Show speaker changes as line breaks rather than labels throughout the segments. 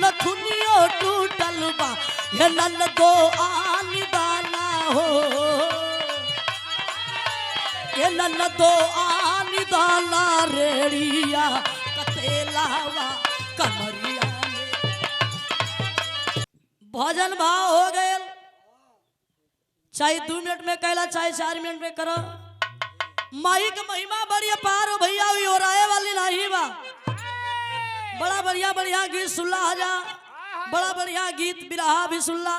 नथुनियो टूटल बा ये ननदो आनी दाना हो ये ननदो आनी दाना रेड़िया कतेलावा कमरिया में। भजन भाव हो गए, चाहे 2 मिनट में कहला चाहे 4 मिनट में करो। माई की महिमा बड़ी पार हो भैया, हो राय वाली नहीं बा। बड़ा बढ़िया बढ़िया गीत सुनला आजा, बड़ा बढ़िया गीत बिरहा भी सुनला,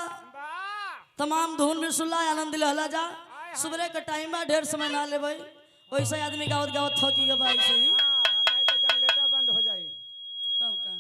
तमाम धुन भी सुनला, आनंद ले जा। सुबह का टाइम बा, ढेर समय ना ले भाई, वैसे आदमी गावत गावत थकी के भाई सही
नहीं तो जनरेटर बंद हो जाए
तब का।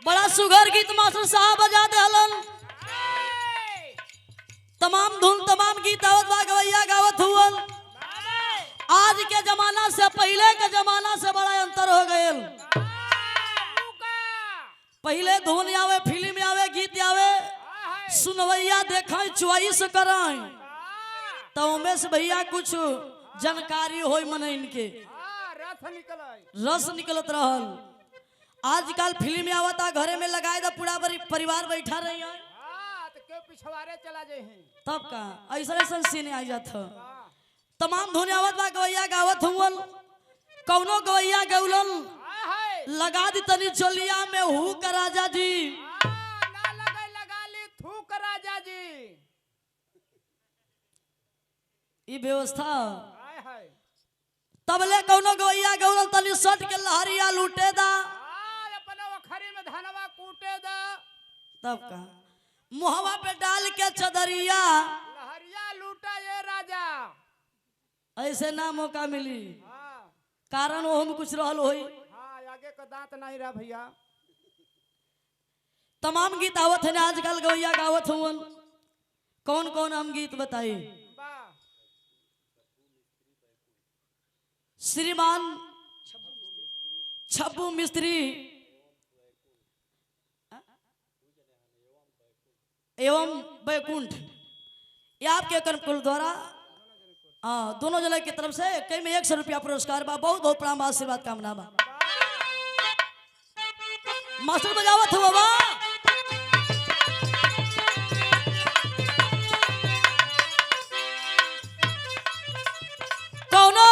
बड़ा सुगर गीत मास्टर साहब बजा दे हलन, तमाम धुन तमाम गीत आवत बा, गवैया गावत हुअल। आज के जमाना से पहले के जमाना से बड़ा अंतर हो गए। पहले धुन आवे, फिल्म आवे, गीत आवे, सुनवैया देखें चॉइस कराएं, तो उमेश भैया कुछ जानकारी होई मन इनके रस निकलत रहल। आजकल फिल्म आवता, घरे में लगाए दा, पूरा परिवार बैठा रही है,
तो पिछवाड़े चला जाए
तब का ऐसा ऐसा सीने आ जात। तमाम धुन आवत बा, गवैया गावत हुअल। कौनो गवैया गौलन लगा दी तनी चोलिया में हु का राजा जी,
ना लगे लगा ली थू का राजा जी।
ये व्यवस्था तबले कौनो गवैया गौलन तनी सट के लहरिया लूटे दा,
में धनवा कूटे दा,
तब का मुहवा पे डाल के चदरिया
लहरिया लूटा ये राजा।
ऐसे ना मौका मिली, कारण वो हम कुछ रहल होई।
आगे का दांत नहीं रहा भैया।
तमाम गीत आवत है ना आजकल गवैया गावत हुअन। कौन कौन हम गीत बताई? श्रीमान छब्बू मिस्त्री एवं बैकुंठ, ये आपके कर्मकुल द्वारा दोनों जने की तरफ से कई में 100 रुपया पुरस्कार बा। बहुत बहुत प्रणाम, आशीर्वाद कामना बा। मास्टर बजावत हो बा, कौनो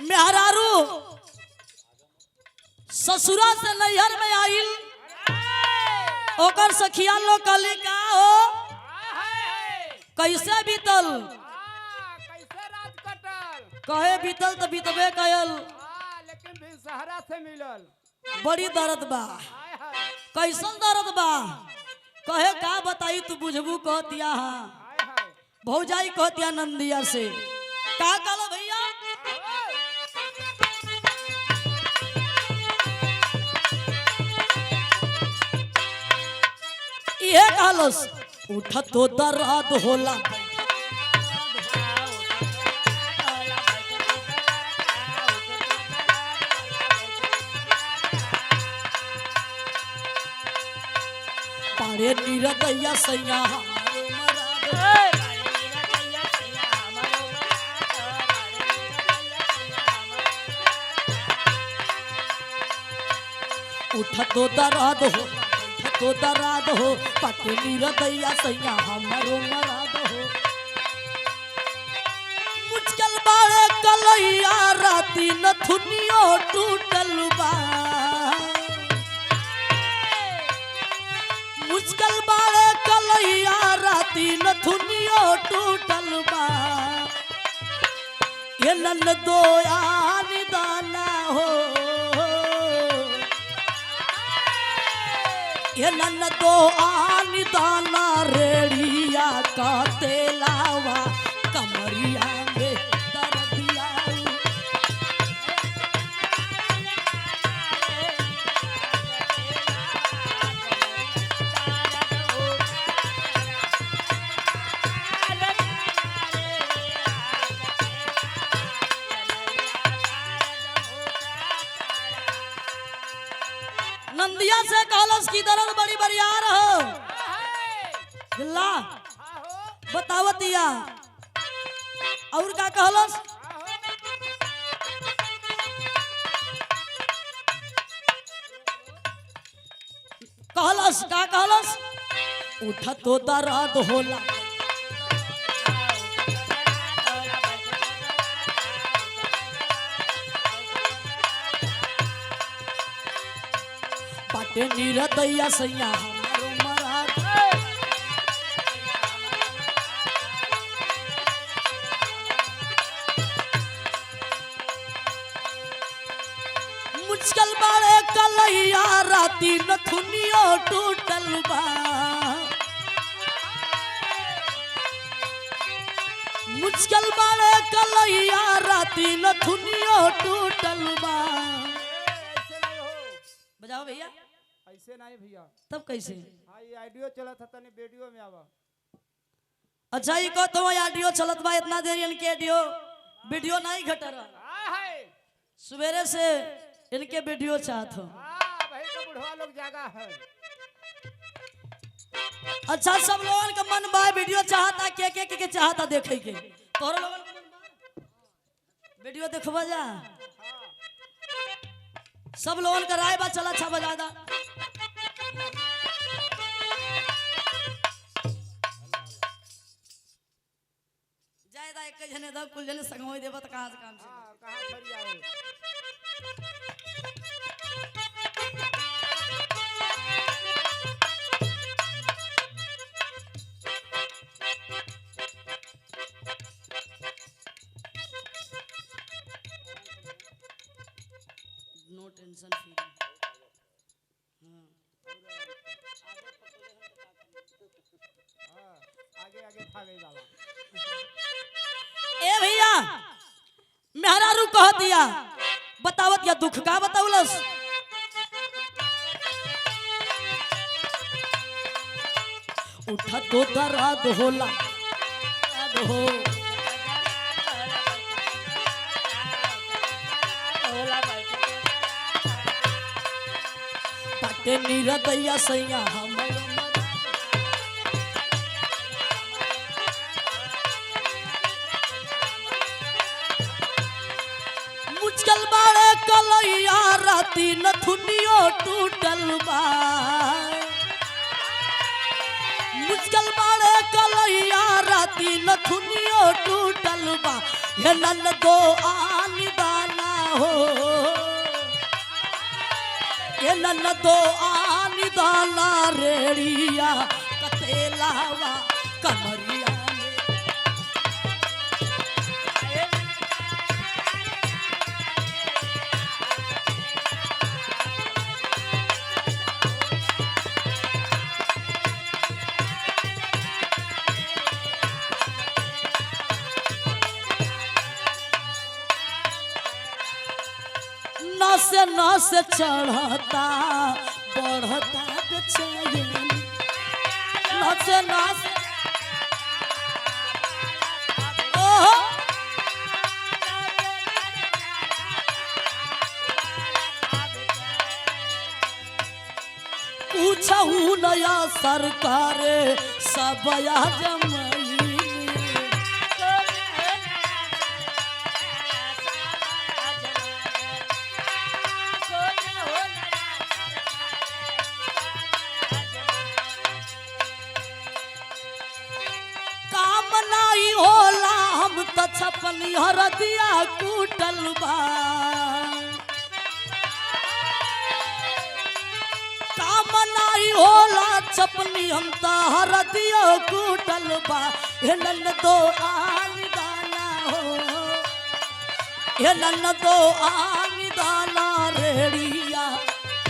मेहरारू ससुरा से नैहर में आइल, ओकर सखिया लोग कहली का हो कैसे बीतल,
कैसे रात कटल,
कहे बीतल तो बीतबे कयल,
लेकिन भी सहारा से मिलल।
बड़ी दर्द बा, कैसन दर्द बा, कहे का बताई तू बुझबू कहतिया, भौजाई कहतिया नंदिया से का कहलो भैया। ये कहलोस उठत तो दर्द होला, पारे नीरदैया सैया उठत तो दर्द हो, तो दर्द हो, पटनी रदैया सैया हमारो मराद हो। कलैया राती नथुनियो टूटल बा मुश्किल बाड़े कलैया राती नथुनियो टूटल बा ये ननदो आनी दाना हो ये ननदो आनी दाना रेड़िया का तेलावा कमरिया में दर्दिया नंदिया से कहलस की दर्द बड़ी बरियार हो गिल्ला बतावतिया और का कहलस कहलस का कहलस उठा तो दर्द होला बाटे नीरदैया सैया हमारो मराठ मुश्किल बाड़े कलैया राती नथुनियो टूटल बा मुश्किल बाड़े कलैया राती नथुनियो टूटल बा बजाओ भैया
ऐसे नहीं भैया
तब कैसे
हाँ ये ऑडियो चला था तने वीडियो में आवा
अच्छा ये को तो ऑडियो चलत बा इतना देर इनके ऑडियो वीडियो नहीं घट रहा सवेरे से इनके वीडियो चाहत हो
भाई तो बुढ़वा लोग जागा है
अच्छा सब लोगन का मन बा वीडियो चाहता के चाहता देखे के तोहरा लोगन का मन बा वीडियो देखबा जा सब लोगन का राय बा चला अच्छा बजा दा जायदा एक जने दा कुल जने संग होई देबा त कहां से काम से
हां कहां खड़ी आवे
नो टेंशन फ्री
आगे आगे था गई बाबा
ए भैया मेहरारू कह दिया बतावत या दुख का बतावलस उठा तो दर्द होला दर्द हो पाटे नीरदैया सैया हमरो मुश्किल बाड़े कलैया राती नथुनियो टूटल बा मुश्किल बाड़े कलैया राती नथुनियो टूटल बा ये ननदो आनी दाना हो ये ननदो आनी दाना रेड़िया कतेलावा कमरिया नस चढ़ता बढ़ता बेचैनी नस नस ओहो पूछहू नया सरकार सब जमैनी अब तो छपनी हरदिया कूटल बा काम नाही होला छपनी हम तो हरदिया कूटल बा हे नन्नदो आनी दाना हो हे नन्नदो आनी दाना रेड़िया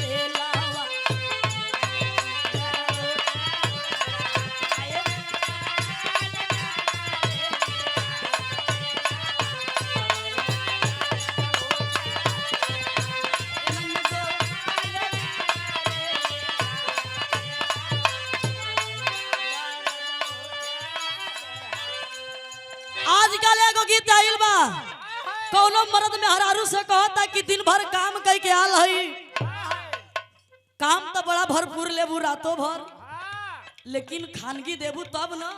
तेलावा आजकल एगो गीत आइल बा कौनो मर्द में हरारू से कहता कि दिन भर काम कई के आल हई काम तो बड़ा भरपूर लेबू रातों भर लेकिन खानगी देबू तब न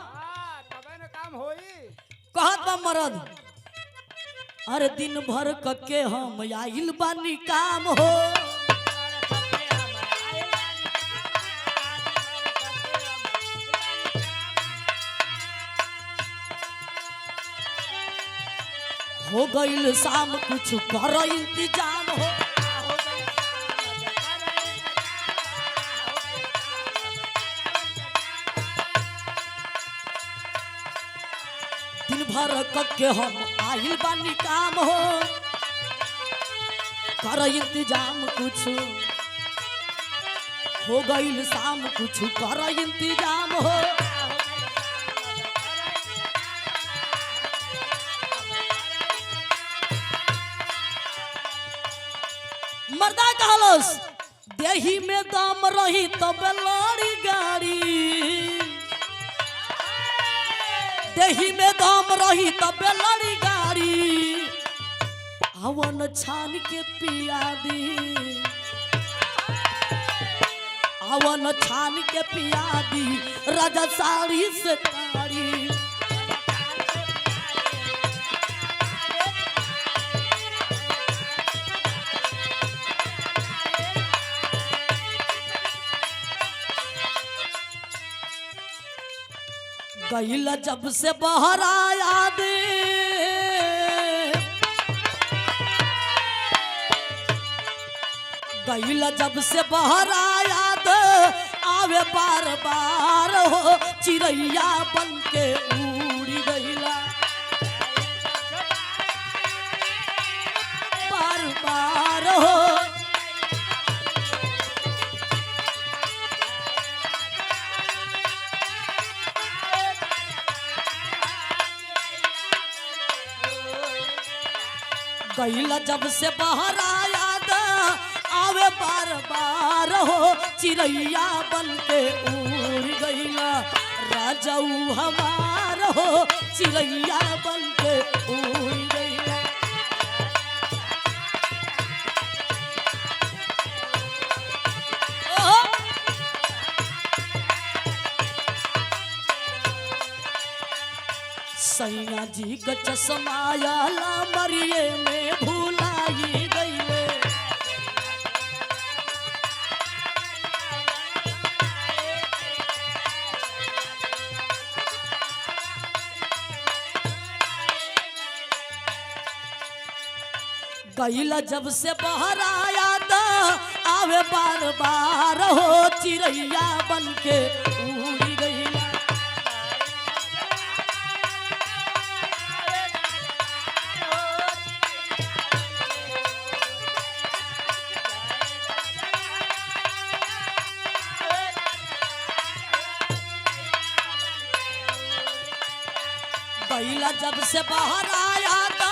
तबे न काम होई।
कहत बा मर्द अरे दिन भर कके हम आइल बानी काम हो हो गईल शाम कुछ कर इंतजाम हो दिन भर कके हम आइल बानी काम हो कर इंतजाम कुछ हो गईल शाम कुछ कर इंतजाम हो मर्दा कहलोस देही में दम रही तब लड़ी गाड़ी देही में दम रही तब लड़ी गाड़ी हवन छान के पिया दी हवन छान के पिया दी राजा साड़ी से ताड़ी गईला जब से बाहर आया दे गईला जब से बाहर आया दे आवे बार बार हो चिड़ैया बन के उड़ी गईला बार बार हो गईला जब से बाहर आया दा आवे बार बार हो चिड़ैया बन के उड़ गईला राजाऊ हमार हो चिड़ैया बन के उड़ गईला सैया जी का चश्माया मरिए में भुलाई गईले गईला जब से बाहर आया था आवे बार बार हो चिड़ैया बन के उड़ी गईला गईला जब से बाहर आया था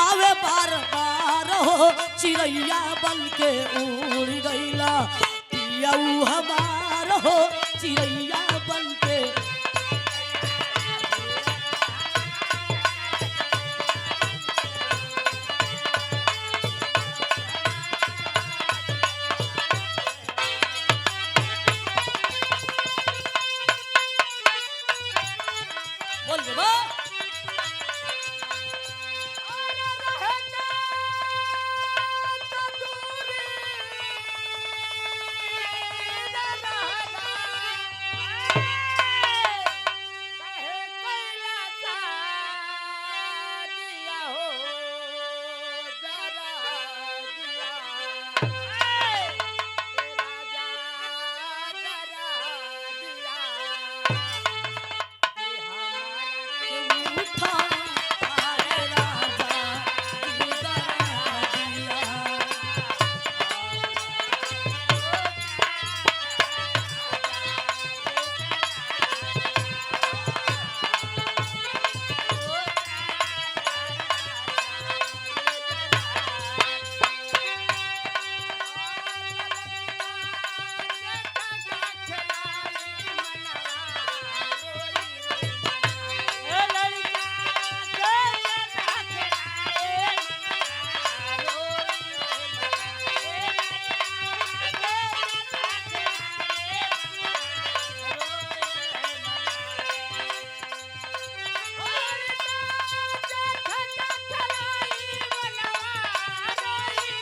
आवे बार बार हो चिड़ैया बन के उड़ गईला पियाऊ हमार हो चिड़ैया बन के बोल दे बा